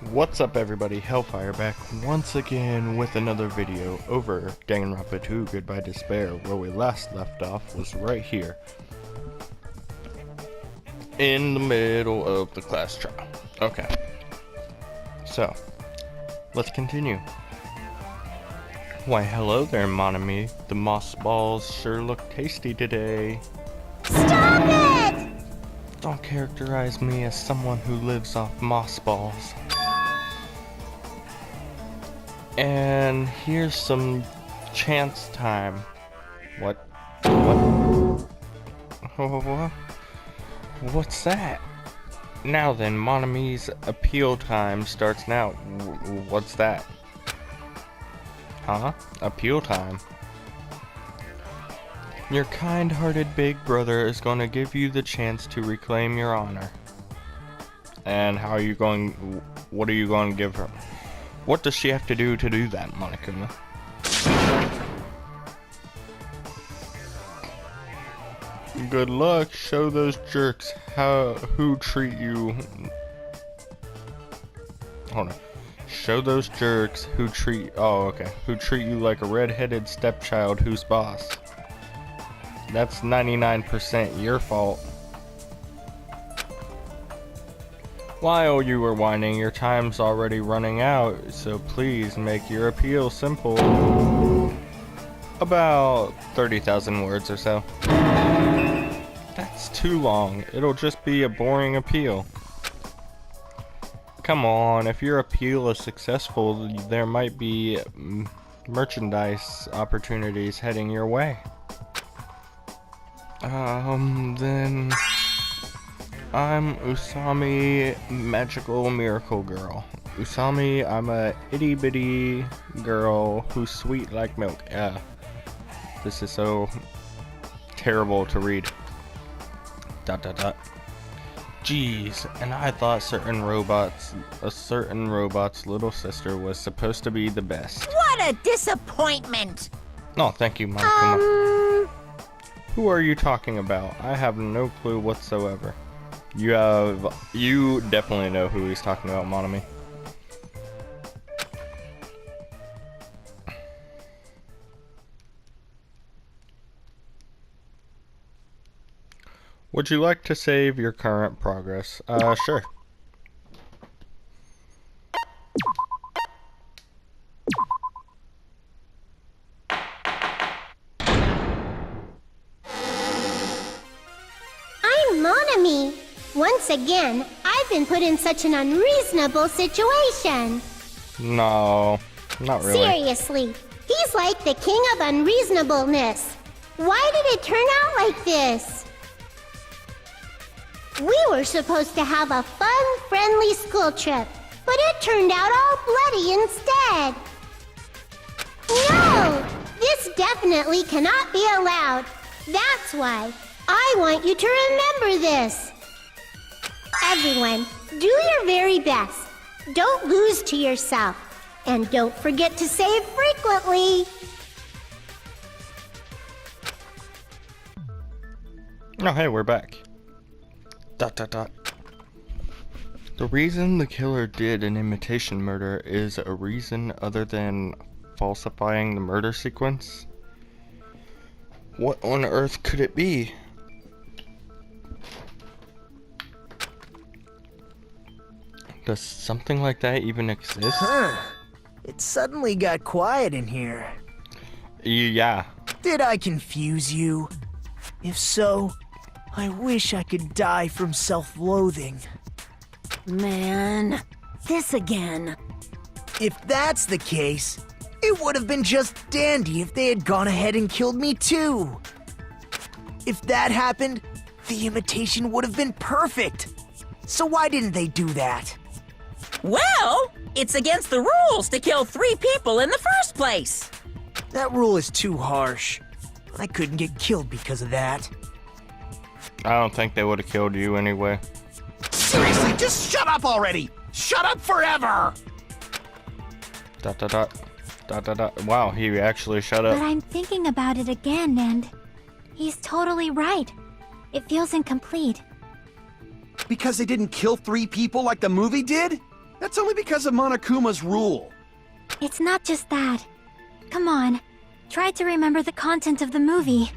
What's up everybody, Hellfire back once again with another video over Danganronpa 2 Goodbye Despair. Where we last left off was right here, in the middle of the class trial. Okay, so, let's continue. Why hello there, mon ami. The moss balls sure look tasty today. Stop it! Don't characterize me as someone who lives off moss balls. And here's some chance time. What? What's that? Now then, mon ami's appeal time starts now. What's that? Huh? Appeal time? Your kind-hearted big brother is going to give you the chance to reclaim your honor. And how are you going? What are you going to give her? What does she have to do that, Monica? Good luck. Show those jerks who treat you. Hold on. Show those jerks who treat. Oh, okay. Who treat you like a red-headed stepchild who's boss. That's 99% your fault. While you were whining, your time's already running out, so please make your appeal simple. About 30,000 words or so. That's too long. It'll just be a boring appeal. Come on, if your appeal is successful, there might be merchandise opportunities heading your way. Then I'm Usami, magical miracle girl. Usami, I'm a itty bitty girl who's sweet like milk. This is so terrible to read. ... Jeez, and I thought a certain robot's little sister was supposed to be the best. What a disappointment! Oh, thank you, Monica. Who are you talking about? I have no clue whatsoever. You definitely know who he's talking about, Monami. Would you like to save your current progress? Sure. I'm Monami. Once again, I've been put in such an unreasonable situation. No, not really. Seriously, he's like the king of unreasonableness. Why did it turn out like this? We were supposed to have a fun, friendly school trip, but it turned out all bloody instead. No! This definitely cannot be allowed. That's why I want you to remember this. Everyone, do your very best. Don't lose to yourself. And don't forget to save frequently. Oh, hey, we're back. ... The reason the killer did an imitation murder is a reason other than falsifying the murder sequence? What on earth could it be? Does something like that even exist? Huh. It suddenly got quiet in here. Yeah. Did I confuse you? If so, I wish I could die from self-loathing. Man, this again. If that's the case, it would have been just dandy if they had gone ahead and killed me too. If that happened, the imitation would have been perfect. So why didn't they do that? Well, it's against the rules to kill 3 people in the first place. That rule is too harsh. I couldn't get killed because of that. I don't think they would have killed you anyway. Seriously, just shut up already! Shut up forever! ... Wow, he actually shut But up. I'm thinking about it again, and he's totally right. It feels incomplete. Because they didn't kill 3 people like the movie did? That's only because of Monokuma's rule. It's not just that. Come on, try to remember the content of the movie.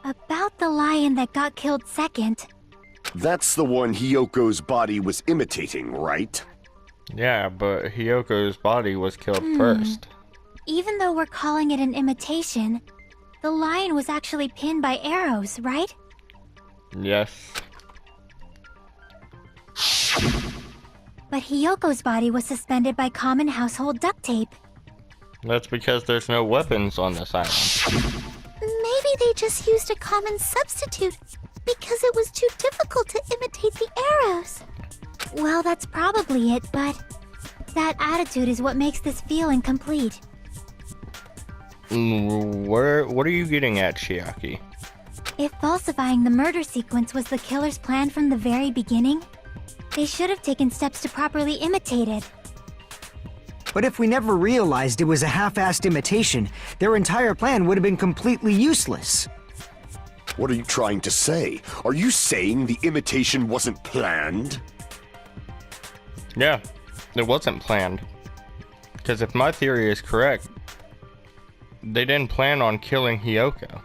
About the lion that got killed second. That's the one Hyoko's body was imitating, right? Yeah, but Hyoko's body was killed first. Even though we're calling it an imitation, the lion was actually pinned by arrows, right? Yes. But Hyoko's body was suspended by common household duct tape. That's because there's no weapons on this island. Maybe they just used a common substitute because it was too difficult to imitate the arrows. Well, that's probably it, but that attitude is what makes this feel incomplete. What are you getting at, Chiaki? If falsifying the murder sequence was the killer's plan from the very beginning, they should have taken steps to properly imitate it. But if we never realized it was a half-assed imitation, their entire plan would have been completely useless. What are you trying to say? Are you saying the imitation wasn't planned? Yeah, it wasn't planned. Because if my theory is correct, they didn't plan on killing Hyoko.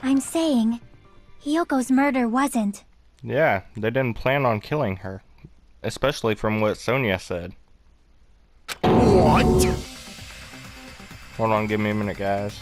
I'm saying, Hyoko's murder wasn't. Yeah, they didn't plan on killing her. Especially from what Sonia said. What? Hold on, give me a minute, guys.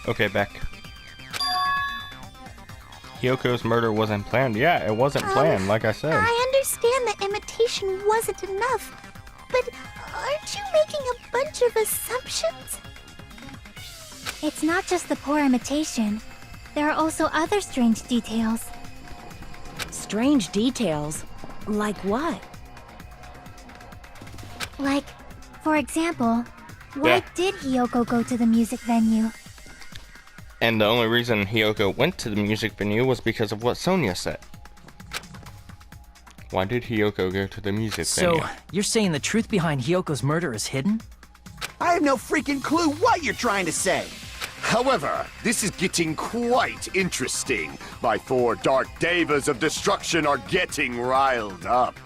Okay, back. Hyoko's murder wasn't planned. Yeah, it wasn't planned, like I said. I understand that imitation wasn't enough, but aren't you making a bunch of assumptions? It's not just the poor imitation. There are also other strange details. Strange details? Like what? Like, for example, why Yeah. did Hyoko go to the music venue? And the only reason Hyoko went to the music venue was because of what Sonia said. Why did Hyoko go to the music venue? So, you're saying the truth behind Hyoko's murder is hidden? I have no freaking clue what you're trying to say. However, this is getting quite interesting. My 4 dark devas of destruction are getting riled up.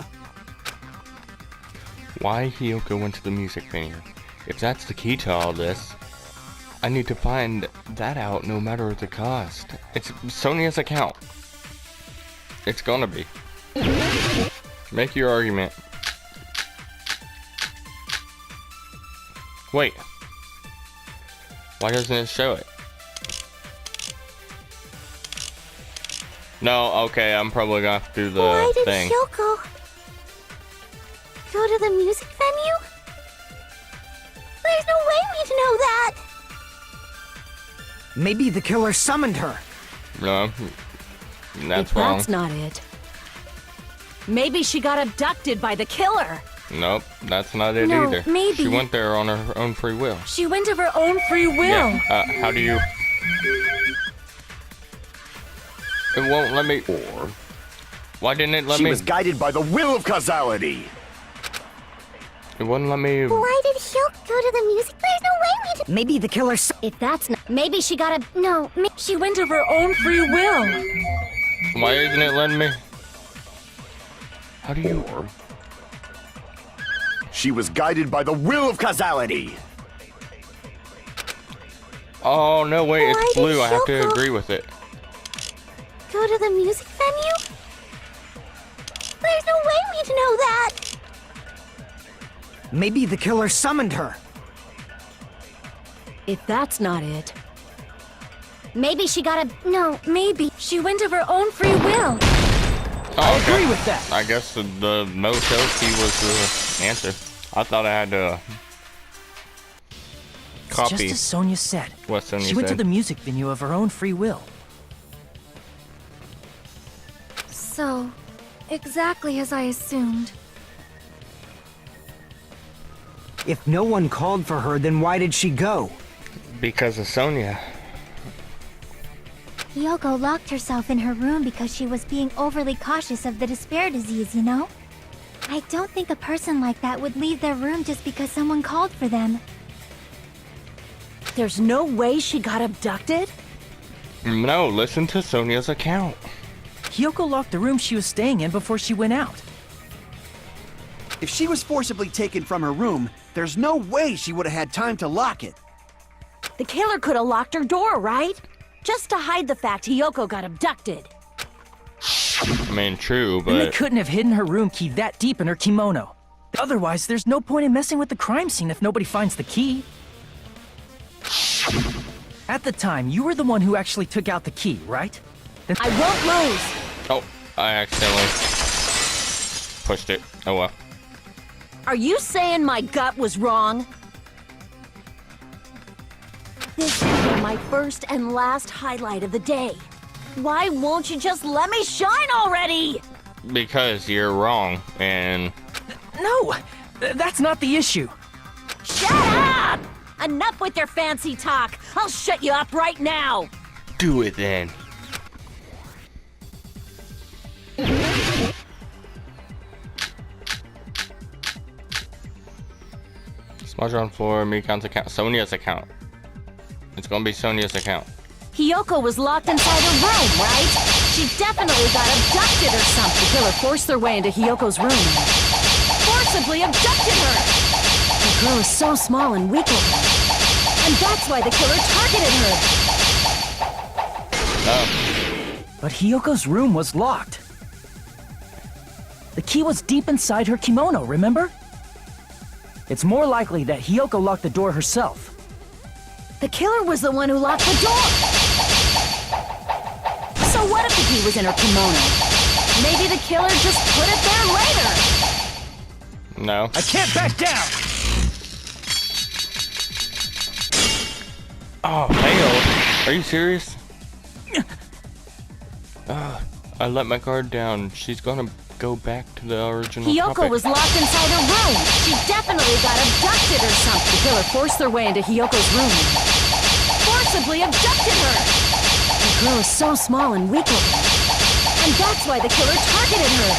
Why Hyoko went to the music venue? If that's the key to all this, I need to find that out no matter the cost. It's Sonia's account. It's gonna be. Make your argument. Wait. Why doesn't it show it? No, okay, I'm probably gonna have to do the Why did thing. Hyoko go to the music venue? There's no way we'd know that! Maybe the killer summoned her. No, that's If wrong. that's not it. Maybe she got abducted by the killer. Nope, that's not it No, either. maybe. She went there on her own free will. She went of her own free will. Yeah, how do you... It won't let me... Or Why didn't it let she me... was guided by the will of causality. It wouldn't let me... Why did Hyoko go to the music? There's no way we'd... Maybe the killer If that's not... Maybe she got a... No, She went of her own free will. Why isn't it letting me... How do you... Or she was guided by the will of causality. Oh, no, wait, Why it's did blue. I have to Hyoko- agree with it. go to the music venue? There's no way we'd know that! Maybe the killer summoned her. If that's not it. Maybe she got a... No, maybe. She went of her own free will. Oh, okay. Agree with that. I guess the no selfie was the answer. I thought I had to It's just copy as Sonia said. what Sonia She went to said. the music venue of her own free will. So, exactly as I assumed. If no one called for her, then why did she go? Because of Sonia. Hiyoko locked herself in her room because she was being overly cautious of the despair disease, you know? I don't think a person like that would leave their room just because someone called for them. There's no way she got abducted? No, listen to Sonia's account. Hiyoko locked the room she was staying in before she went out. If she was forcibly taken from her room, there's no way she would have had time to lock it. The killer could have locked her door, right? Just to hide the fact Hiyoko got abducted. I mean, true, And they but couldn't have hidden her room key that deep in her kimono. Otherwise, there's no point in messing with the crime scene if nobody finds the key. At the time, you were the one who actually took out the key, right? Then I won't lose. oh, I accidentally pushed it. Oh well. Are you saying my gut was wrong? This should be my first and last highlight of the day. Why won't you just let me shine already? Because you're wrong, and No! That's not the issue. Shut up! Enough with your fancy talk. I'll shut you up right now. do it then. Smudge on floor, Mikan's account, Sonia's account. It's gonna be Sonia's account. Hiyoko was locked inside her room, right? She definitely got abducted or something. The killer forced their way into Hiyoko's room and forcibly abducted her. The girl is so small and weak looking. And that's why the killer targeted her. Oh, But Hiyoko's room was locked. The key was deep inside her kimono, remember? It's more likely that Hiyoko locked the door herself. The killer was the one who locked the door. So what if the key was in her kimono? Maybe the killer just put it there later. no. I can't back down! Oh, hell. Are you serious? I let my guard down. She's gonna go back to the original Hiyoko topic. was locked inside her room. She definitely got abducted or something. The killer forced their way into Hiyoko's room and forcibly abducted her. The girl is so small and weak looking. And that's why the killer targeted her.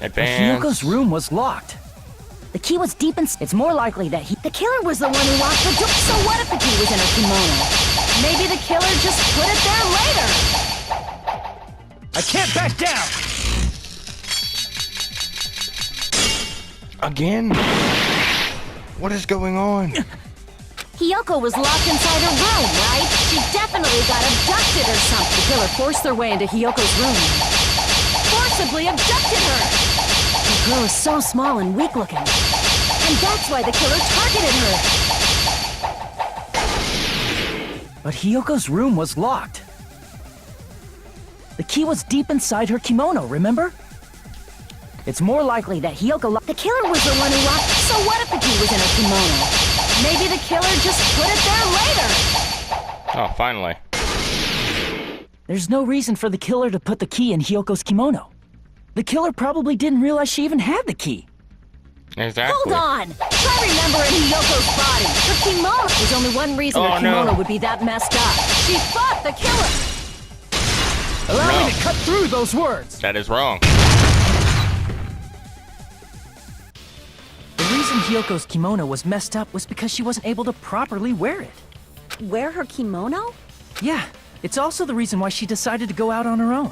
Advance. Hiyoko's room was locked. The key was deep in... It's more likely that the killer was the one who locked the door. So what if the key was in her kimono? Maybe the killer just put it there later. I can't back down! Again? What is going on? Hiyoko was locked inside her room, right? She definitely got abducted or something. The killer forced their way into Hiyoko's room and forcibly abducted her. The girl is so small and weak looking. And that's why the killer targeted her. But Hiyoko's room was locked. The key was deep inside her kimono, remember? It's more likely that Hiyoko locked... The killer was the one who locked... So what if the key was in her kimono? Maybe the killer just put it there later. Oh, finally. There's no reason for the killer to put the key in Hiyoko's kimono. The killer probably didn't realize she even had the key. Exactly. Hold on! Try remembering Hiyoko's body. Her kimono. There's only one reason Oh, her kimono no. would be that messed up. She fought the killer! Allow No. me to cut through those words. That is wrong. The reason Hiyoko's kimono was messed up was because she wasn't able to properly wear it. Wear her kimono? Yeah, it's also the reason why she decided to go out on her own.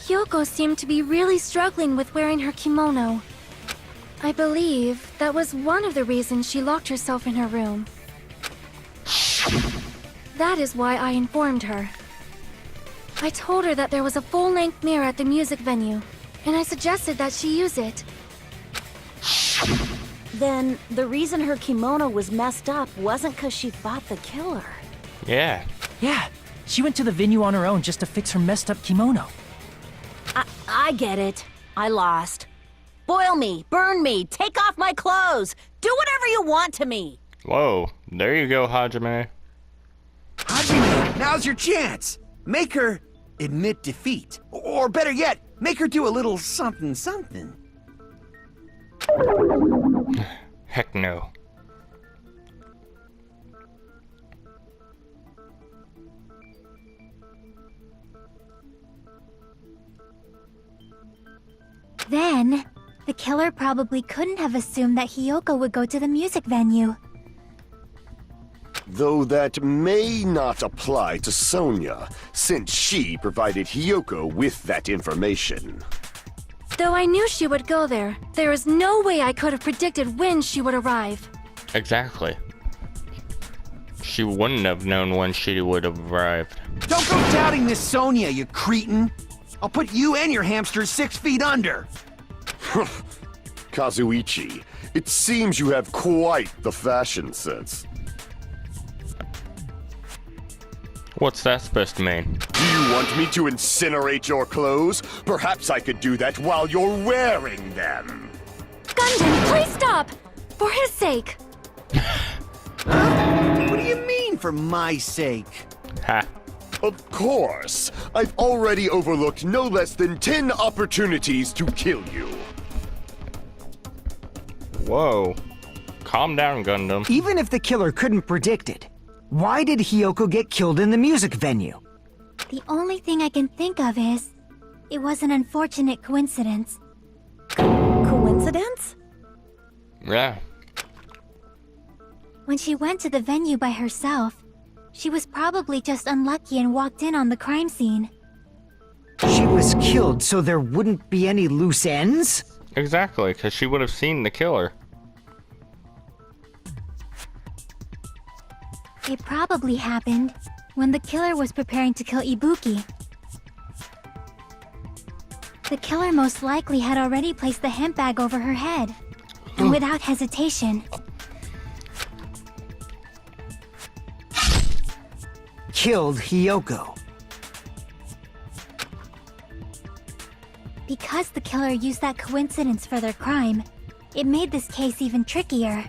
Hiyoko seemed to be really struggling with wearing her kimono. I believe that was one of the reasons she locked herself in her room. That is why I informed her. I told her that there was a full-length mirror at the music venue, and I suggested that she use it. Then the reason her kimono was messed up wasn't because she fought the killer. Yeah. Yeah, she went to the venue on her own just to fix her messed up kimono. I get it. I lost. Boil me, burn me, take off my clothes. Do whatever you want to me. Whoa, there you go, Hajime. Hajime, now's your chance. Make her admit defeat. Or better yet, make her do a little something something. Heck no. Then, the killer probably couldn't have assumed that Hiyoko would go to the music venue. Though that may not apply to Sonia, since she provided Hiyoko with that information. Though I knew she would go there, there is no way I could have predicted when she would arrive. Exactly. She wouldn't have known when she would have arrived. Don't go doubting this Sonia, you cretin. I'll put you and your hamsters 6 feet under. Kazuichi, it seems you have quite the fashion sense. What's that supposed to mean? Do you want me to incinerate your clothes? Perhaps I could do that while you're wearing them. Gundam, please stop! For his sake. What do you mean, for my sake? Ha. Of course. I've already overlooked no less than 10 opportunities to kill you. Whoa. Calm down, Gundam. Even if the killer couldn't predict it, why did Hiyoko get killed in the music venue? The only thing I can think of is, it was an unfortunate coincidence. Coincidence? Yeah. When she went to the venue by herself, she was probably just unlucky and walked in on the crime scene. She was killed so there wouldn't be any loose ends? Exactly, because she would have seen the killer. It probably happened when the killer was preparing to kill Ibuki. The killer most likely had already placed the hemp bag over her head, and without hesitation, Killed Hiyoko. because the killer used that coincidence for their crime, it made this case even trickier.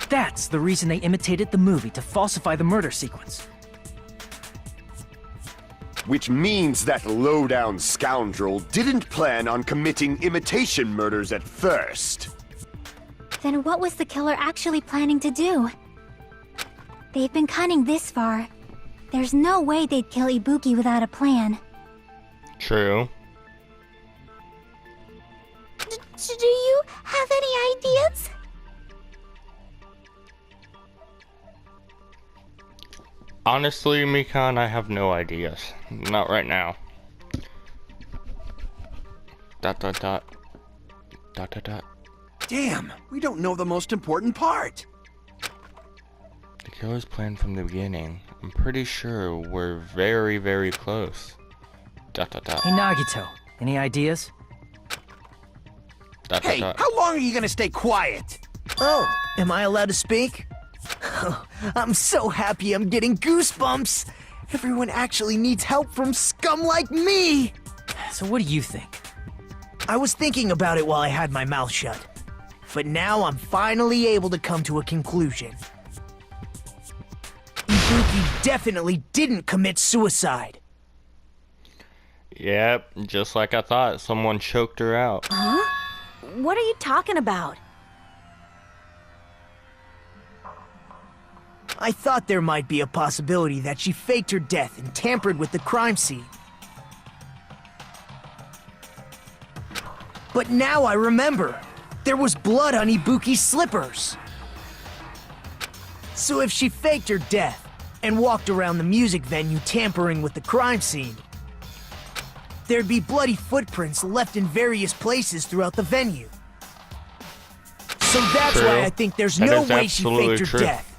That's the reason they imitated the movie to falsify the murder sequence. Which means that low-down scoundrel didn't plan on committing imitation murders at first. Then what was the killer actually planning to do? They've been cunning this far. There's no way they'd kill Ibuki without a plan. True. Do you have any ideas? Honestly, Mikan, I have no ideas. Not right now. Dot dot dot. Dot dot dot. Damn, we don't know the most important part. The killer's plan from the beginning. I'm pretty sure we're very, very close. Dot dot dot. Hey, Nagito, any ideas? Dot Hey, dot dot. how long are you gonna stay quiet? Oh, am I allowed to speak? I'm so happy I'm getting goosebumps. Everyone actually needs help from scum like me. So what do you think? I was thinking about it while I had my mouth shut. But now I'm finally able to come to a conclusion. Ibuki definitely didn't commit suicide. Yep, just like I thought. Someone choked her out. What are you talking about? I thought there might be a possibility that she faked her death and tampered with the crime scene. But now I remember. There was blood on Ibuki's slippers. So if she faked her death and walked around the music venue tampering with the crime scene, there'd be bloody footprints left in various places throughout the venue. So that's True. why I think there's That no is way she absolutely faked her true. death.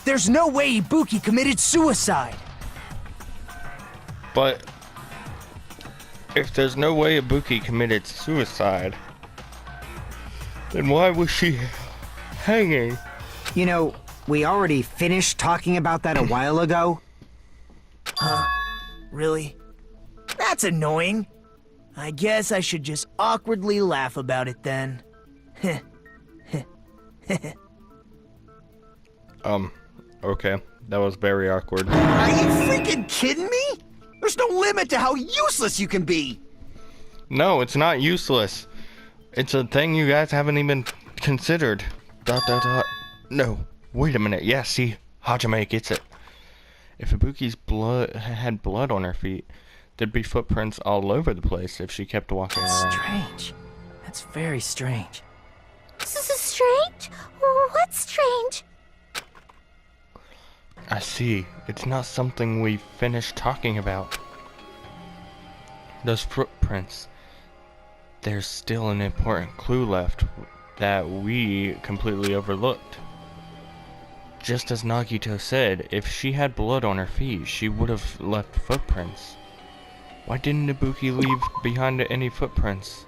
There's no way Ibuki committed suicide. But if there's no way Ibuki committed suicide, then why was she hanging? You know, we already finished talking about that a while ago. Huh? Really? That's annoying. I guess I should just awkwardly laugh about it then. Okay. That was very awkward. Are you freaking kidding me? There's no limit to how useless you can be. No, it's not useless. It's a thing you guys haven't even considered. ... No. Wait a minute. Yeah, see? Hajime gets it. If Ibuki's had blood on her feet, there'd be footprints all over the place if she kept walking around. Strange. That's very strange. This is strange? What's strange? I see. It's not something we finished talking about. Those footprints. There's still an important clue left that we completely overlooked. Just as Nagito said, if she had blood on her feet, she would have left footprints. Why didn't Ibuki leave behind any footprints?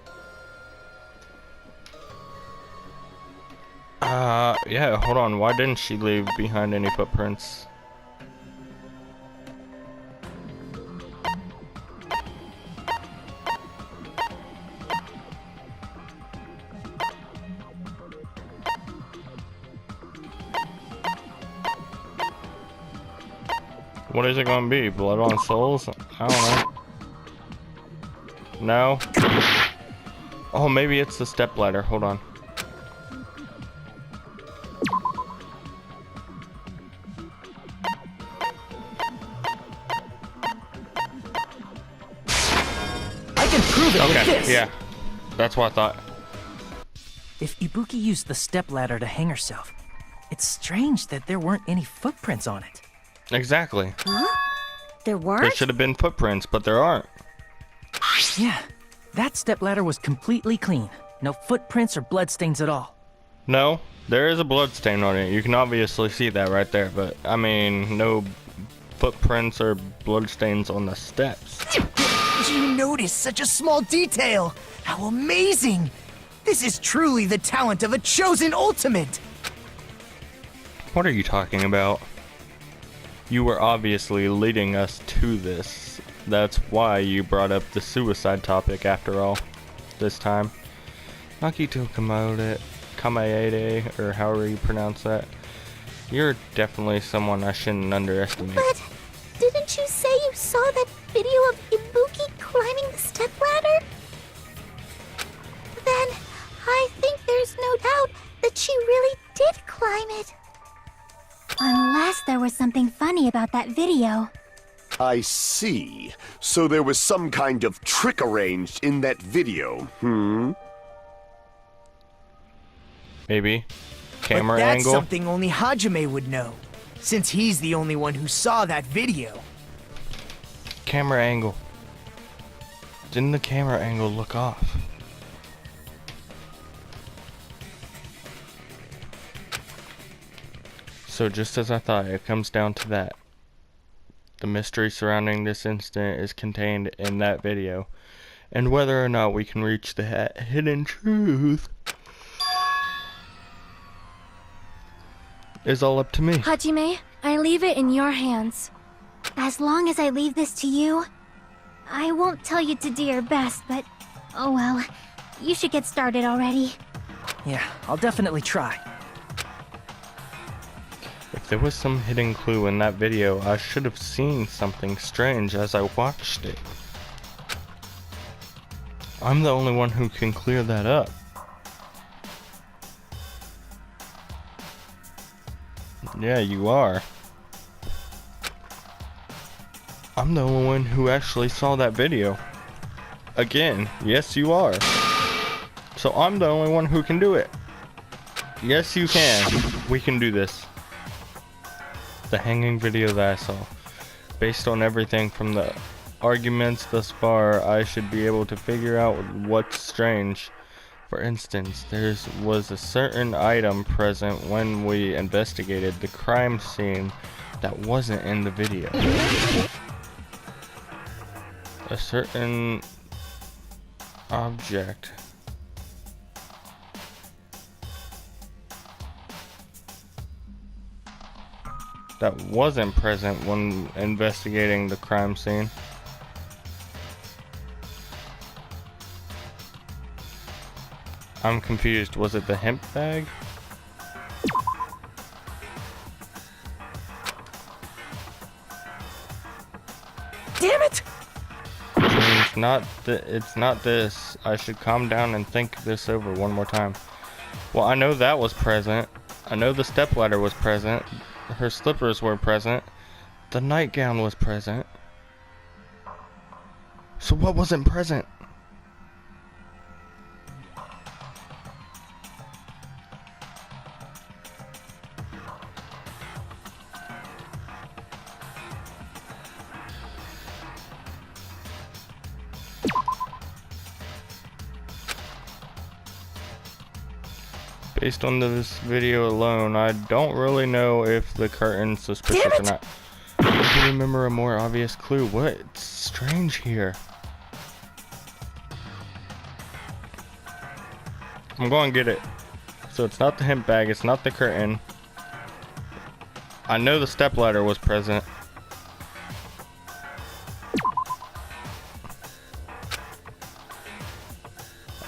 Yeah, hold on. Why didn't she leave behind any footprints? What is it gonna be? Blood on souls? I don't know. No? Oh, maybe it's the stepladder. Hold on. I can prove it with this! Yeah. That's what I thought. If Ibuki used the stepladder to hang herself, it's strange that there weren't any footprints on it. Exactly. There weren't? There should have been footprints, but there aren't. Yeah, that stepladder was completely clean. No footprints or bloodstains at all. No, there is a bloodstain on it. You can obviously see that right there, but I mean, no footprints or bloodstains on the steps. Did you notice such a small detail? How amazing! This is truly the talent of a chosen ultimate! What are you talking about? You were obviously leading us to this. That's why you brought up the suicide topic after all. This time. Nagito Kamaede, or however you pronounce that. You're definitely someone I shouldn't underestimate. But didn't you say you saw that video of Ibuki climbing the stepladder? Then I think there's no doubt that she really did climb it. Unless there was something funny about that video. I see. So there was some kind of trick arranged in that video, Maybe. Camera but that's angle? something only Hajime would know, since he's the only one who saw that video. Camera angle. Didn't the camera angle look off? So just as I thought, it comes down to that. The mystery surrounding this incident is contained in that video, and whether or not we can reach the hidden truth is all up to me. Hajime, I leave it in your hands. As long as I leave this to you, I won't tell you to do your best, but oh well, you should get started already. Yeah, I'll definitely try. If there was some hidden clue in that video, I should have seen something strange as I watched it. I'm the only one who can clear that up. Yeah, you are. I'm the only one who actually saw that video. Again, yes you are. So I'm the only one who can do it. Yes you can. We can do this. The hanging video that I saw. Based on everything from the arguments thus far, I should be able to figure out what's strange. For instance, there was a certain item present when we investigated the crime scene that wasn't in the video. A certain object. That wasn't present when investigating the crime scene. I'm confused. Was it the hemp bag? It's not this. I should calm down and think this over one more time. Well, I know that was present. I know the stepladder was present. Her slippers were present. The nightgown was present. So what wasn't present? Based on this video alone, I don't really know if the curtain's suspicious or not. I can remember a more obvious clue. What's strange here? I'm going to get it. So it's not the hemp bag, it's not the curtain. I know the stepladder was present.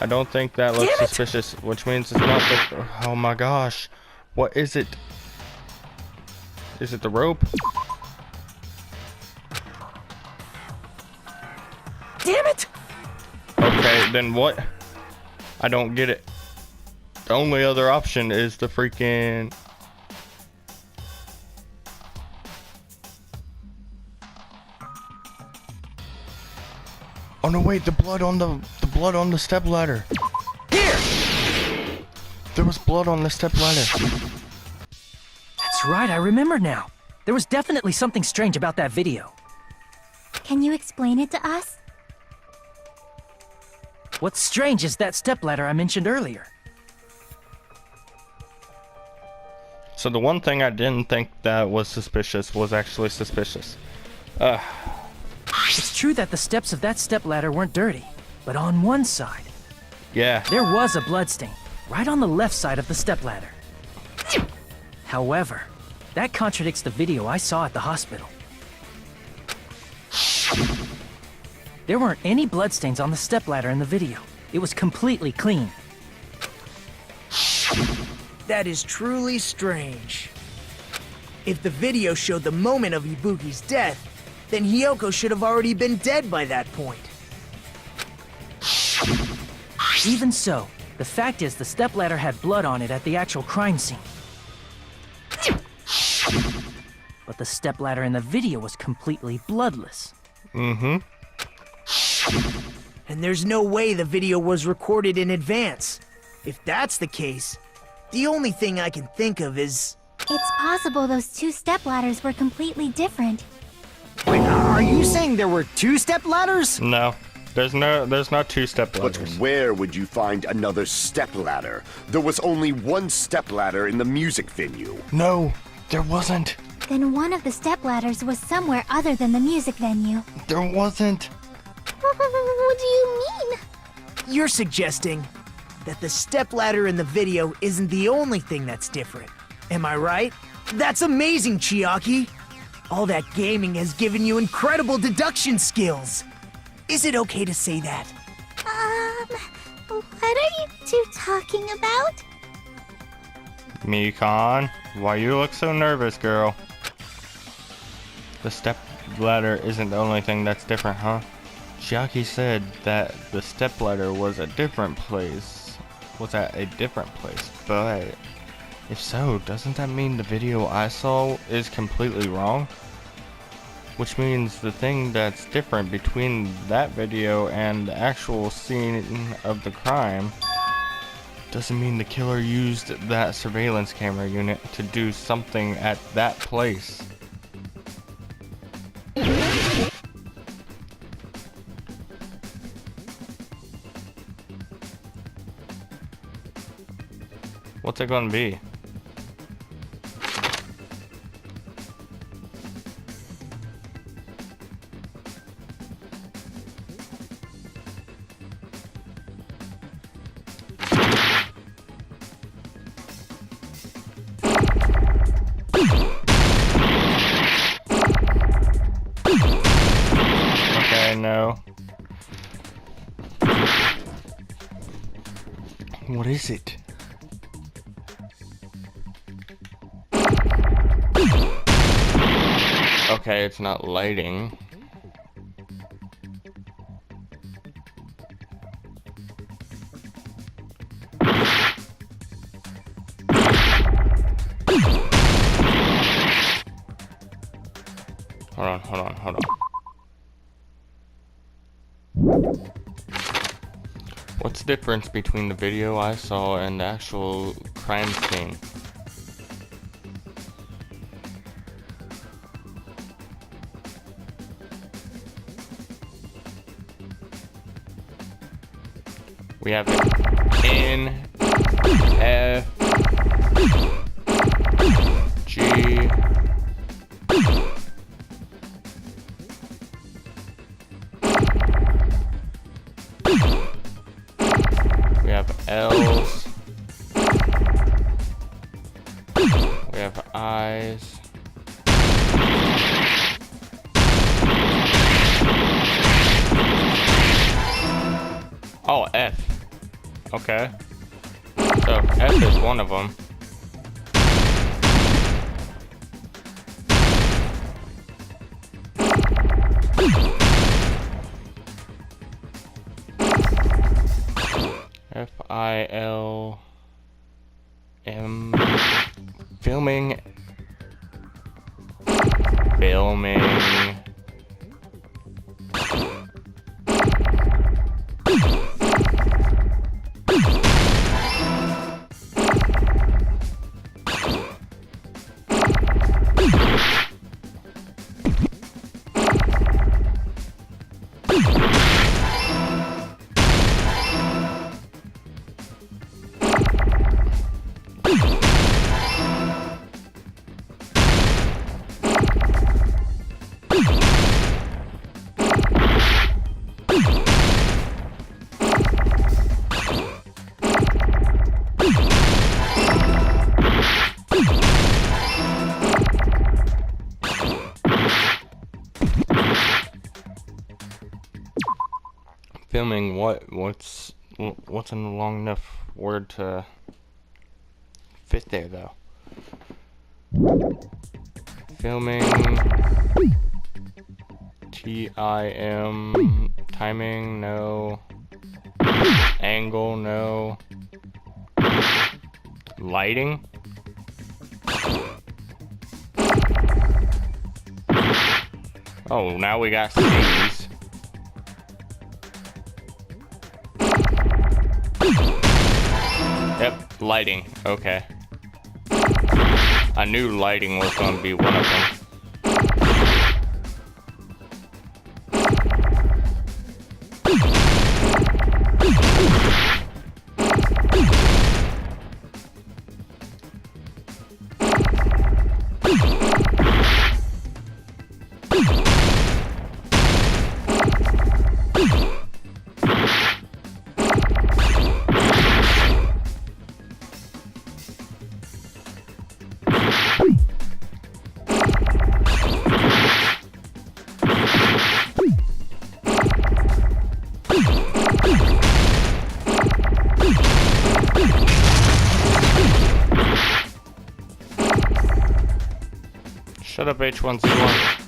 I don't think that looks suspicious, which means it's not the... Oh my gosh. What is it? Is it the rope? Damn it! Okay, then what? I don't get it. The only other option is the freaking... Oh no, wait, the blood on the stepladder. Here! There was blood on the stepladder. That's right, I remember now. There was definitely something strange about that video. Can you explain it to us? What's strange is that stepladder I mentioned earlier. So the one thing I didn't think that was suspicious was actually suspicious. It's true that the steps of that stepladder weren't dirty, but on one side, Yeah. there was a bloodstain, right on the left side of the stepladder. However, that contradicts the video I saw at the hospital. There weren't any bloodstains on the stepladder in the video. It was completely clean. That is truly strange. If the video showed the moment of Ibuki's death, then Hiyoko should have already been dead by that point. Even so, the fact is the stepladder had blood on it at the actual crime scene. But the stepladder in the video was completely bloodless. Mm-hmm. And there's no way the video was recorded in advance. If that's the case, the only thing I can think of is... It's possible those two stepladders were completely different. Wait, are you saying there were two step ladders? No. There's not two But stepladders. where would you find another stepladder? There was only one stepladder in the music venue. No, there wasn't. Then one of the stepladders was somewhere other than the music venue. There wasn't. What do you mean? You're suggesting that the stepladder in the video isn't the only thing that's different. Am I right? That's amazing, Chiaki! All that gaming has given you incredible deduction skills. Is it okay to say that? What are you two talking about? Mikan, why you look so nervous, girl? The stepladder isn't the only thing that's different, huh? Chiaki said that the stepladder was a different place. Was at a different place, but if so, doesn't that mean the video I saw is completely wrong? Which means the thing that's different between that video and the actual scene of the crime doesn't mean the killer used that surveillance camera unit to do something at that place. What's it gonna be? Okay, no. What is it? Okay, it's not lighting. Hold on. What's the difference between the video I saw and the actual crime scene? We have N, F, G, we have L's, we have I's, oh, F. Okay. So, F is one of them. F-I-L-M. Filming. Filming what's a long enough word to fit there though? Filming, T-I-M, timing, no, angle, no, lighting, oh, now we got C's. Yep, lighting, okay. I knew lighting was going to be one of them. Shut up, H1Z1.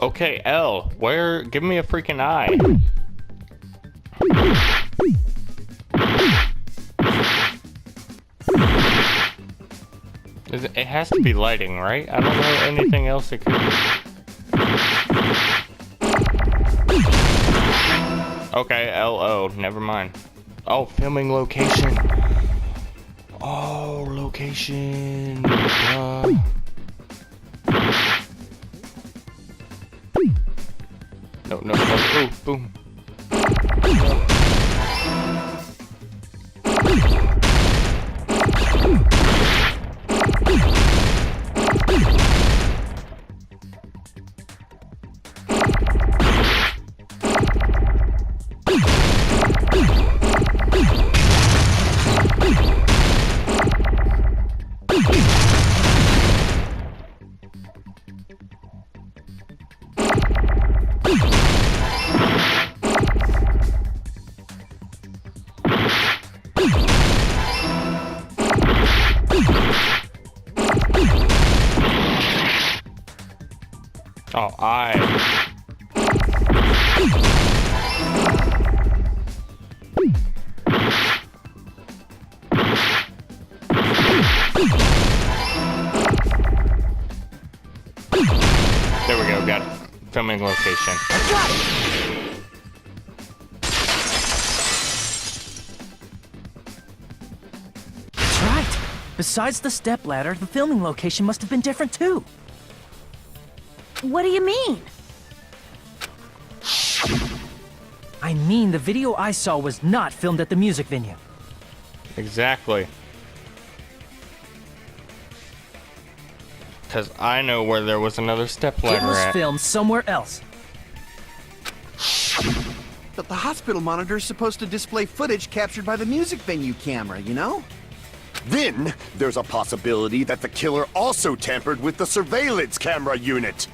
Okay, L, where? Give me a freaking I. It has to be lighting, right? I don't know anything else it could be. Okay, L-O, never mind. Oh, filming location. Oh, location. No. Ooh, boom. filming location. I got it! That's right. Besides the stepladder, the filming location must have been different too. What do you mean? I mean, the video I saw was not filmed at the music venue. Exactly. Because I know where there was another It stepladder was at. filmed somewhere else. But the hospital monitor is supposed to display footage captured by the music venue camera, you know? Then there's a possibility that the killer also tampered with the surveillance camera unit.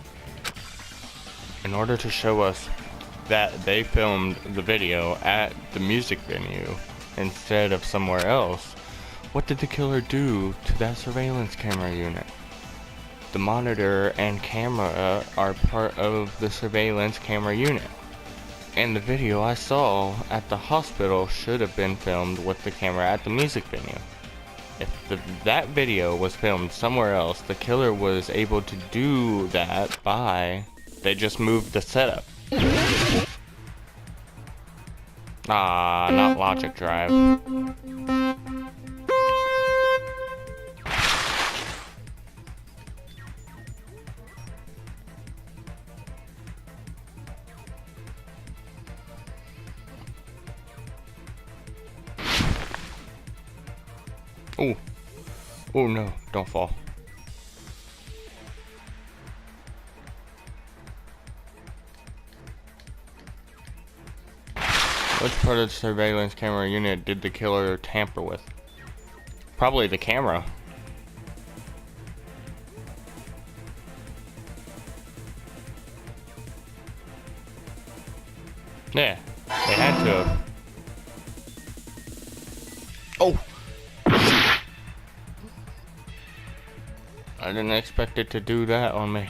In order to show us that they filmed the video at the music venue instead of somewhere else, what did the killer do to that surveillance camera unit? The monitor and camera are part of the surveillance camera unit. And the video I saw at the hospital should have been filmed with the camera at the music venue. If that video was filmed somewhere else, the killer was able to do that by... They just moved the setup. Ah, not logic drive. Oh. Oh no, don't fall. Which part of the surveillance camera unit did the killer tamper with? Probably the camera. Yeah, they had to have. Oh! I didn't expect it to do that on me.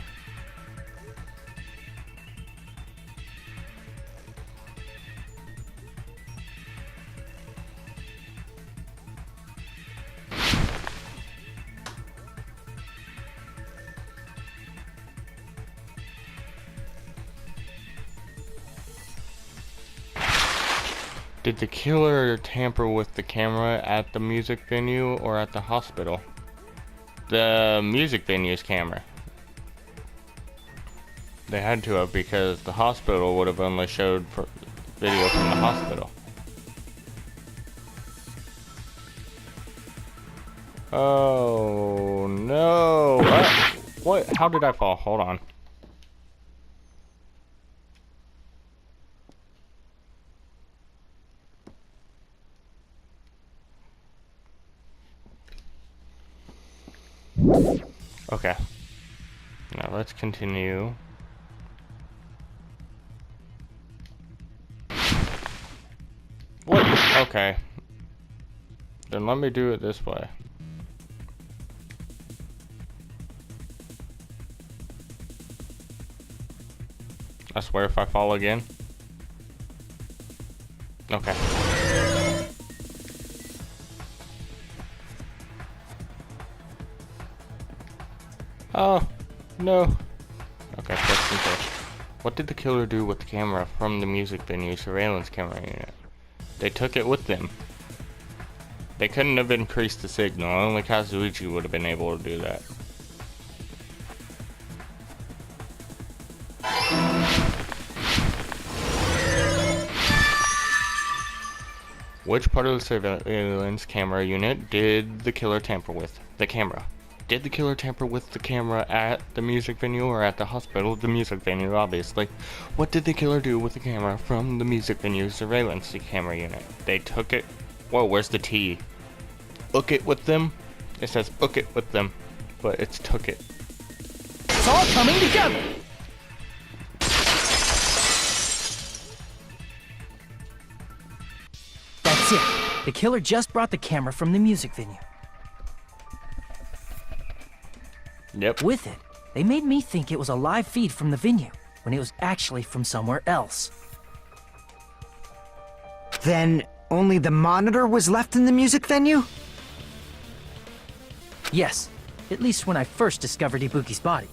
Did the killer tamper with the camera at the music venue or at the hospital? The music venue's camera. They had to have, because the hospital would have only showed video from the hospital. Oh no! What? How did I fall? Hold on. Okay. Now let's continue. What? Okay. Then let me do it this way. I swear if I fall again. Okay. Oh, no. Okay, question first. What did the killer do with the camera from the music venue surveillance camera unit? They took it with them. They couldn't have increased the signal. Only Kazuichi would have been able to do that. Which part of the surveillance camera unit did the killer tamper with? The camera. Did the killer tamper with the camera at the music venue or at the hospital? The music venue, obviously. What did the killer do with the camera from the music venue surveillance camera unit? They took it. Whoa, where's the T? Took it with them? It says took it with them, but it's took it. It's all coming together! That's it. The killer just brought the camera from the music venue. Yep. With it, they made me think it was a live feed from the venue, when it was actually from somewhere else. Then only the monitor was left in the music venue? Yes, at least when I first discovered Ibuki's body.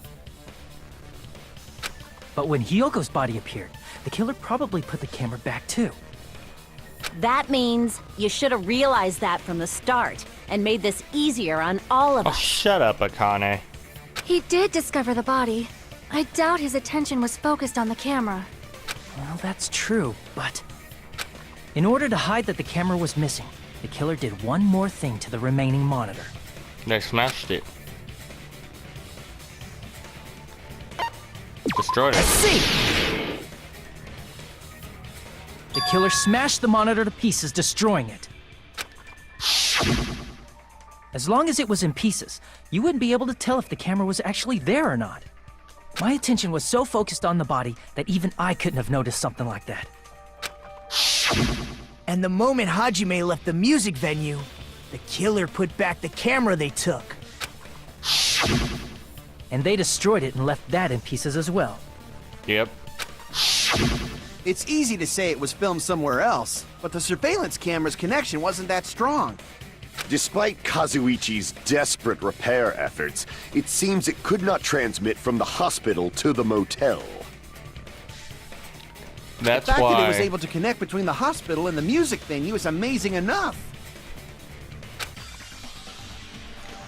But when Hyoko's body appeared, the killer probably put the camera back too. That means you should have realized that from the start and made this easier on all of Oh, us. shut up, Akane. He did discover the body. I doubt his attention was focused on the camera. Well, that's true, but... In order to hide that the camera was missing, the killer did one more thing to the remaining monitor. They smashed it. Destroyed it. See! The killer smashed the monitor to pieces, destroying it. As long as it was in pieces, you wouldn't be able to tell if the camera was actually there or not. My attention was so focused on the body that even I couldn't have noticed something like that. And the moment Hajime left the music venue, the killer put back the camera they took. And they destroyed it and left that in pieces as well. Yep. It's easy to say it was filmed somewhere else, but the surveillance camera's connection wasn't that strong. Despite Kazuichi's desperate repair efforts, it seems it could not transmit from the hospital to the motel. That's The fact that it was why. able to connect between the hospital and the music venue is amazing enough.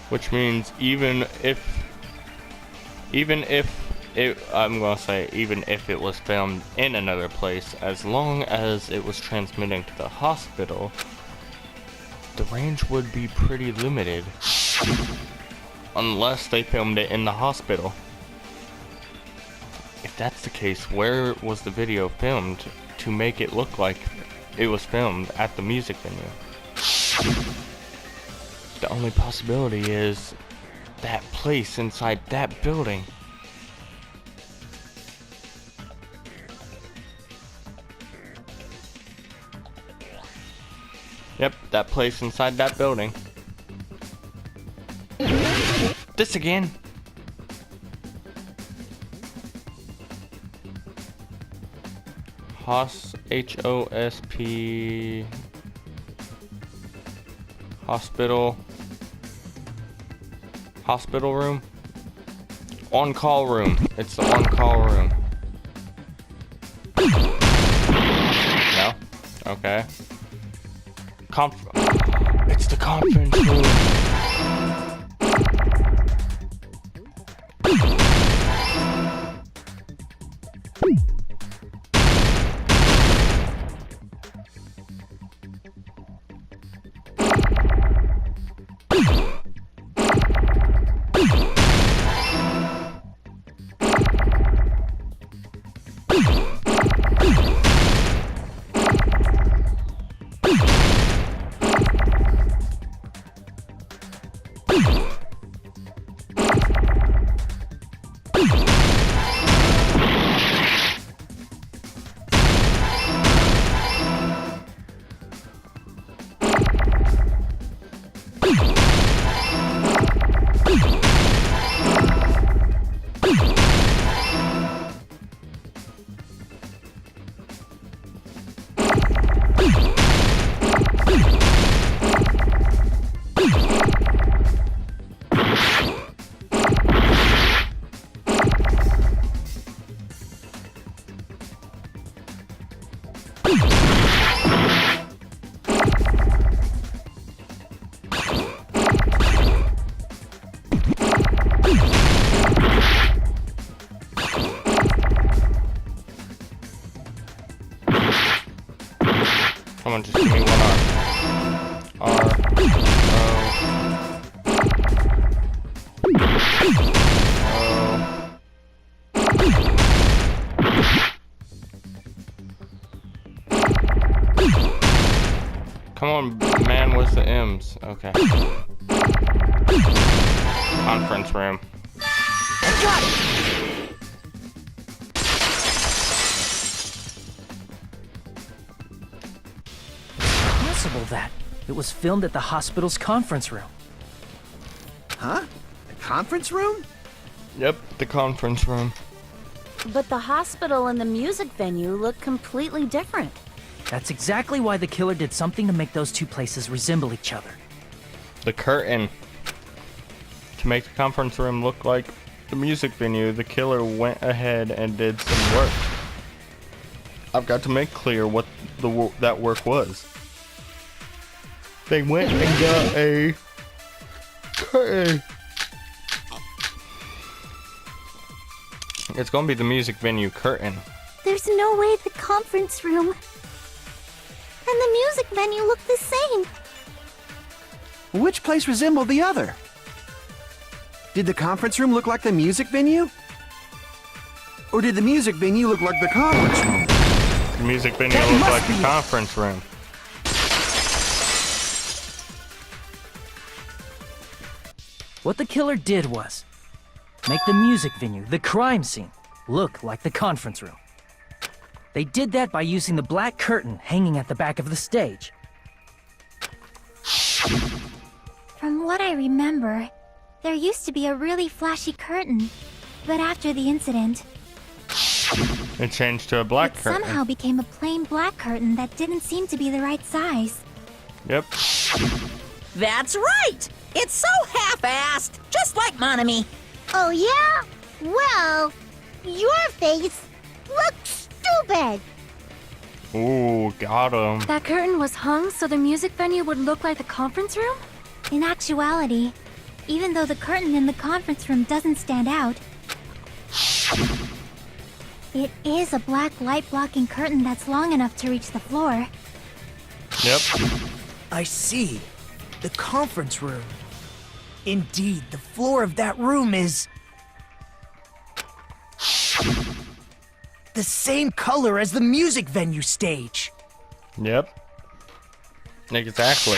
Which means even if I'm gonna say even if it was filmed in another place, as long as it was transmitting to the hospital, the range would be pretty limited. Unless they filmed it in the hospital. If that's the case, where was the video filmed to make it look like it was filmed at the music venue? The only possibility is that place inside that building. Yep, that place inside that building. This again. H-O-S-P... Hospital room? On-call room. It's the on-call room. No? Okay. It's the conference room. Come on, just give me one R. R. Come on, man, where's the M's? Okay. Conference room. I got it! Possible that it was filmed at the hospital's conference room. Huh? The conference room? Yep, the conference room. But the hospital and the music venue look completely different. That's exactly why the killer did something to make those two places resemble each other. The curtain. To make the conference room look like the music venue, the killer went ahead and did some work. I've got to make clear what that work was. They went and got a curtain. It's gonna be the music venue curtain. There's no way the conference room and the music venue look the same. Which place resembled the other? Did the conference room look like the music venue? Or did the music venue look like the conference room? The music venue That looked must like be the it. conference room. What the killer did was make the music venue, the crime scene, look like the conference room. They did that by using the black curtain hanging at the back of the stage. From what I remember, there used to be a really flashy curtain. But after the incident, It changed to a black it curtain. somehow became a plain black curtain that didn't seem to be the right size. Yep. That's right! It's so half-assed, just like Monami. Oh, yeah? Well, your face looks stupid. Ooh, got him. That curtain was hung so the music venue would look like the conference room? In actuality, even though the curtain in the conference room doesn't stand out, it is a black light-blocking curtain that's long enough to reach the floor. Yep. I see. The conference room. Indeed, the floor of that room is the same color as the music venue stage. Yep. Exactly.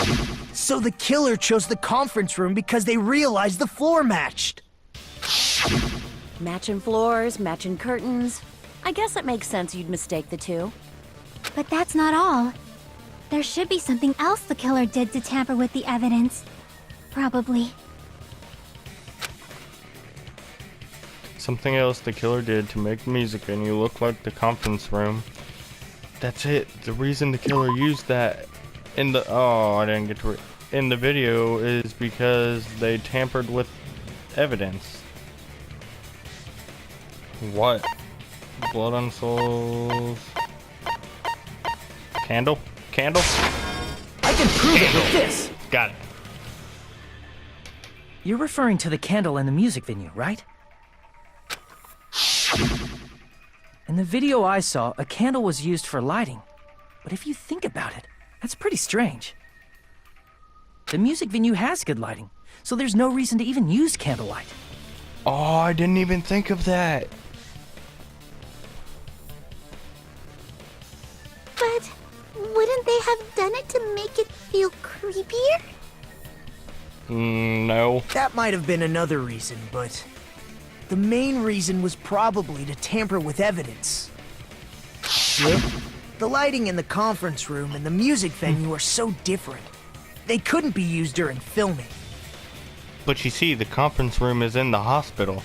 So the killer chose the conference room because they realized the floor matched. Matching floors, matching curtains. I guess it makes sense you'd mistake the two. But that's not all. There should be something else the killer did to tamper with the evidence. Probably. Something else the killer did to make the music venue look like the conference room. That's it. The reason the killer used that in the I didn't get to it in the video is because they tampered with evidence. What? Blood on souls. Candle? Candle? I can prove it with this! Got it. You're referring to the candle in the music venue, right? In the video I saw, a candle was used for lighting. But if you think about it, that's pretty strange. The music venue has good lighting, so there's no reason to even use candlelight. Oh, I didn't even think of that. But wouldn't they have done it to make it feel creepier? No. That might have been another reason, but the main reason was probably to tamper with evidence. Yep. The lighting in the conference room and the music venue are so different. They couldn't be used during filming. But you see, the conference room is in the hospital.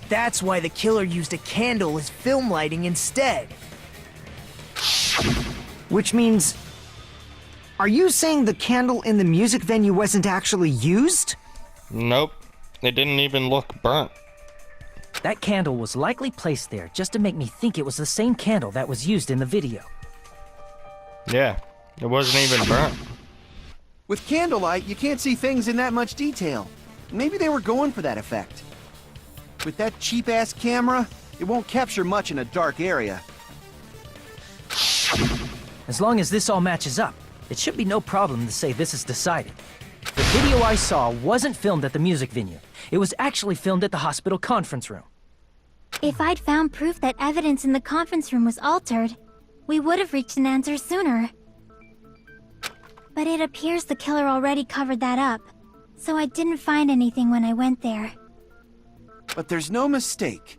That's why the killer used a candle as film lighting instead. Which means... Are you saying the candle in the music venue wasn't actually used? Nope. It didn't even look burnt. That candle was likely placed there just to make me think it was the same candle that was used in the video. Yeah, it wasn't even burnt. With candlelight, you can't see things in that much detail. Maybe they were going for that effect. With that cheap-ass camera, it won't capture much in a dark area. As long as this all matches up, it should be no problem to say this is decided. The video I saw wasn't filmed at the music venue. It was actually filmed at the hospital conference room. If I'd found proof that evidence in the conference room was altered, we would have reached an answer sooner. But it appears the killer already covered that up, so I didn't find anything when I went there. But there's no mistake.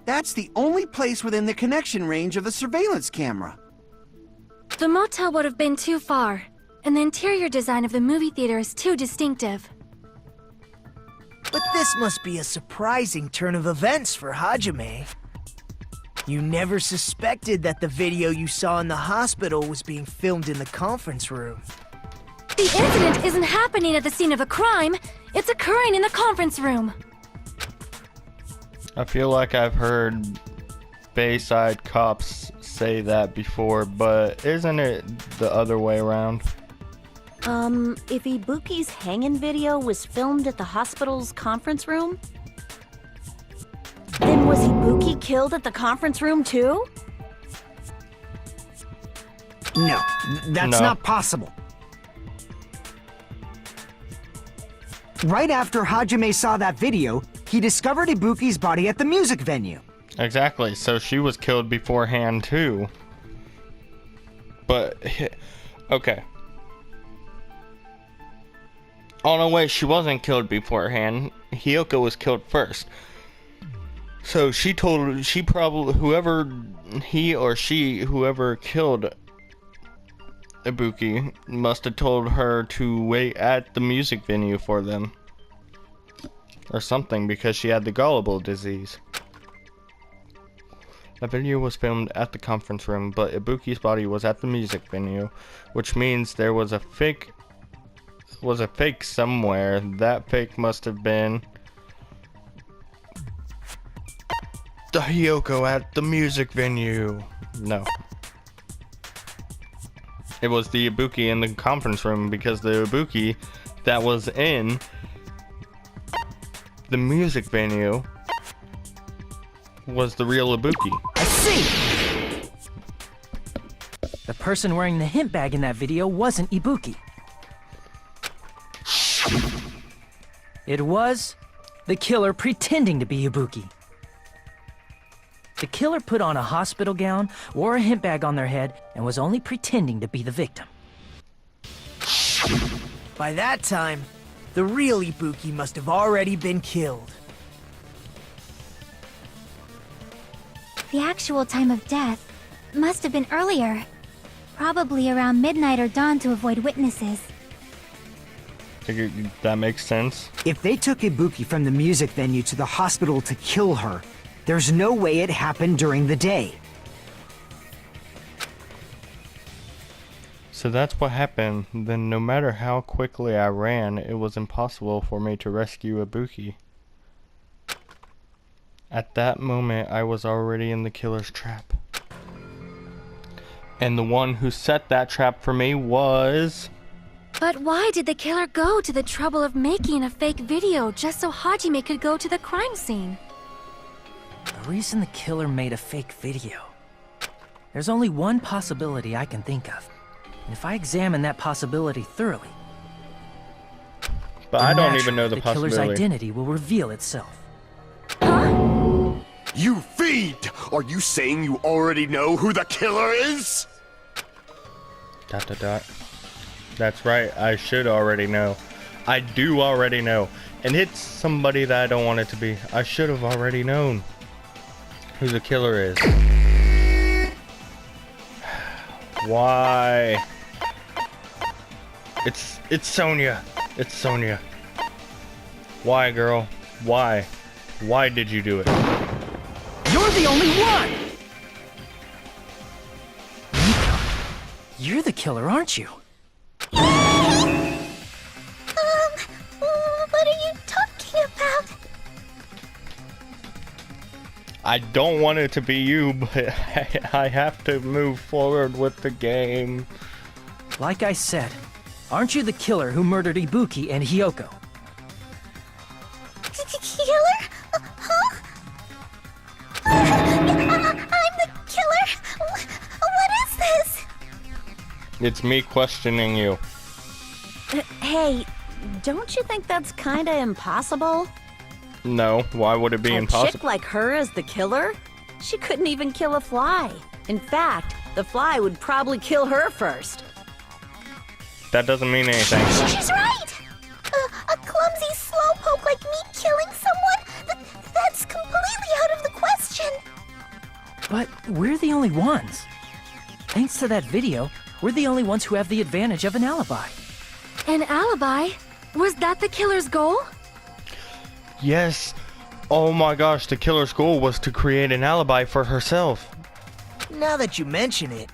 That's the only place within the connection range of the surveillance camera. The motel would have been too far, and the interior design of the movie theater is too distinctive. But this must be a surprising turn of events for Hajime. You never suspected that the video you saw in the hospital was being filmed in the conference room. The incident isn't happening at the scene of a crime. It's occurring in the conference room. I feel like I've heard Bayside cops say that before, but isn't it the other way around? If Ibuki's hanging video was filmed at the hospital's conference room, then was Ibuki killed at the conference room too? No, that's No. not possible. Right after Hajime saw that video, he discovered Ibuki's body at the music venue. Exactly, so she was killed beforehand too. But, okay. Oh no, wait, she wasn't killed beforehand. Hiyoko was killed first. So she probably, whoever killed Ibuki must have told her to wait at the music venue for them. Or something, because she had the gullible disease. The video was filmed at the conference room, but Ibuki's body was at the music venue, which means there was a fake somewhere. That fake must have been the Hiyoko at the music venue. No. It was the Ibuki in the conference room, because the Ibuki that was in the music venue was the real Ibuki. I see! The person wearing the hint bag in that video wasn't Ibuki. It was the killer pretending to be Ibuki. The killer put on a hospital gown, wore a hint bag on their head, and was only pretending to be the victim. By that time, the real Ibuki must have already been killed. The actual time of death must have been earlier. Probably around midnight or dawn to avoid witnesses. That makes sense. If they took Ibuki from the music venue to the hospital to kill her, there's no way it happened during the day. So that's what happened. Then no matter how quickly I ran, it was impossible for me to rescue Ibuki. At that moment, I was already in the killer's trap. And the one who set that trap for me was... But why did the killer go to the trouble of making a fake video just so Hajime could go to the crime scene? The reason the killer made a fake video. There's only one possibility I can think of. And if I examine that possibility thoroughly... But I don't even know the The killer's possibility. identity will reveal itself. You fiend! Are you saying you already know who the killer is? ... That's right, I should already know. I do already know. And it's somebody that I don't want it to be. I should have already known who the killer is. Why? It's Sonia. It's Sonia. Why, girl? Why? Why did you do it? You're the only one! You're the killer, aren't you? What are you talking about? I don't want it to be you, but I have to move forward with the game. Like I said, aren't you the killer who murdered Ibuki and Hiyoko? Killer? Huh? I'm the killer? What is this? It's me questioning you. Hey, don't you think that's kinda impossible? No, why would it be A impossible? chick like her as the killer? She couldn't even kill a fly. In fact, the fly would probably kill her first. That doesn't mean anything. She's right! A clumsy slowpoke like me killing someone? That's completely out of the question! But we're the only ones. Thanks to that video, we're the only ones who have the advantage of an alibi. An alibi? Was that the killer's goal? Yes. Oh my gosh, the killer's goal was to create an alibi for herself. Now that you mention it,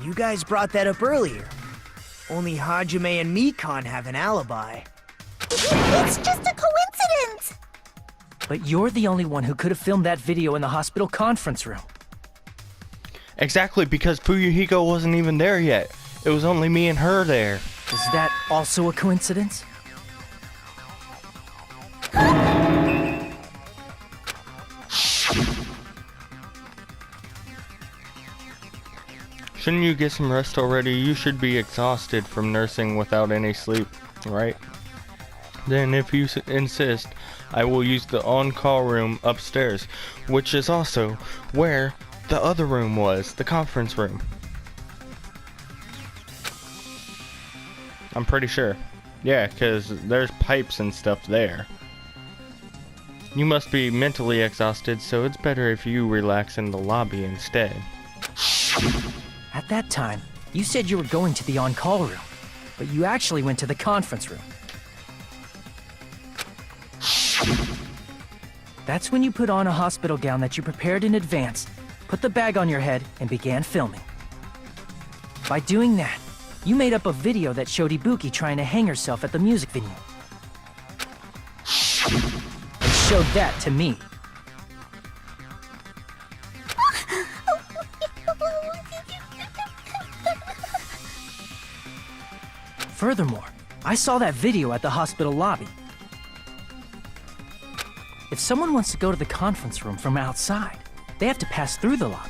you guys brought that up earlier. Only Hajime and Mikan have an alibi. It's just a coincidence! But you're the only one who could have filmed that video in the hospital conference room. Exactly, because Fuyuhiko wasn't even there yet. It was only me and her there. Is that also a coincidence? Shouldn't you get some rest already? You should be exhausted from nursing without any sleep, right? Then if you insist, I will use the on-call room upstairs, which is also where the other room was, the conference room. I'm pretty sure. Yeah, because there's pipes and stuff there. You must be mentally exhausted, so it's better if you relax in the lobby instead. At that time, you said you were going to the on-call room, but you actually went to the conference room. That's when you put on a hospital gown that you prepared in advance, put the bag on your head, and began filming. By doing that, you made up a video that showed Ibuki trying to hang herself at the music venue. And showed that to me. Furthermore, I saw that video at the hospital lobby. If someone wants to go to the conference room from outside, they have to pass through the lobby.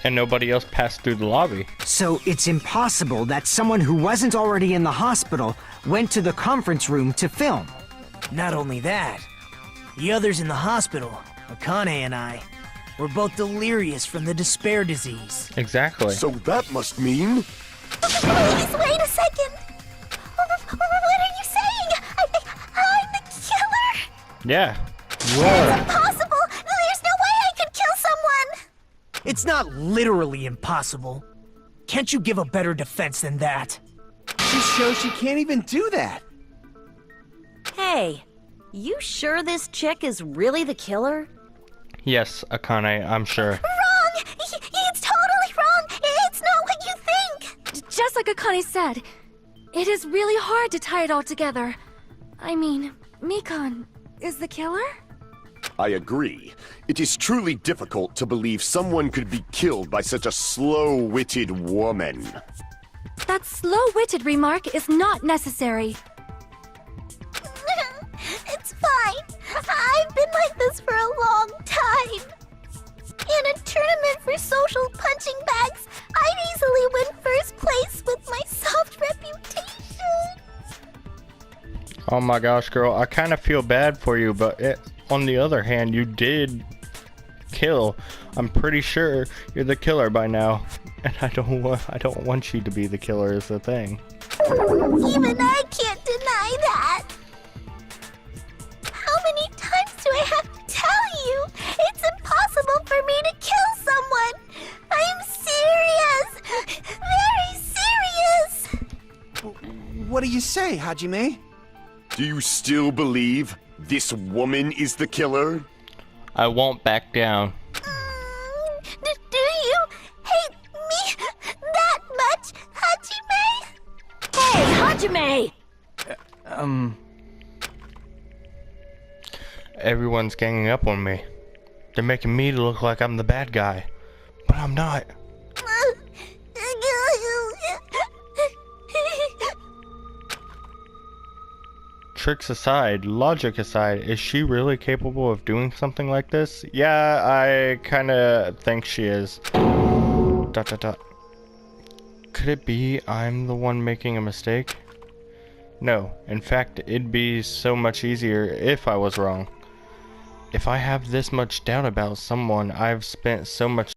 And nobody else passed through the lobby. So it's impossible that someone who wasn't already in the hospital went to the conference room to film. Not only that, the others in the hospital, Akane and I, were both delirious from the despair disease. Exactly. So that must mean... Please, wait a second! What are you saying? I'm the killer? Yeah. It's impossible! There's no way I could kill someone! It's not literally impossible. Can't you give a better defense than that? She shows she can't even do that. Hey, you sure this chick is really the killer? Yes, Akane, I'm sure. Wrong! It's totally wrong! It's not what you think! Just like Akane said, it is really hard to tie it all together. I mean, Mikan is the killer? I agree. It is truly difficult to believe someone could be killed by such a slow-witted woman. That slow-witted remark is not necessary. It's fine. I've been like this for a long time. In a tournament for social punching bags, I'd easily win first place with my soft reputation. Oh my gosh, girl, I kind of feel bad for you, but on the other hand, you did kill. I'm pretty sure you're the killer by now, and I don't want you to be the killer is the thing. Even I can't deny that. How many times do I have to tell you? It's impossible for me to kill someone. I'm serious. Very serious. What do you say, Hajime? Do you still believe this woman is the killer? I won't back down. Do you hate me that much, Hajime? Hey, Hajime! Everyone's ganging up on me. They're making me look like I'm the bad guy, but I'm not. Tricks aside, logic aside, is she really capable of doing something like this? Yeah, I kinda think she is. ... Could it be I'm the one making a mistake? No, in fact, it'd be so much easier if I was wrong. If I have this much doubt about someone I've spent so much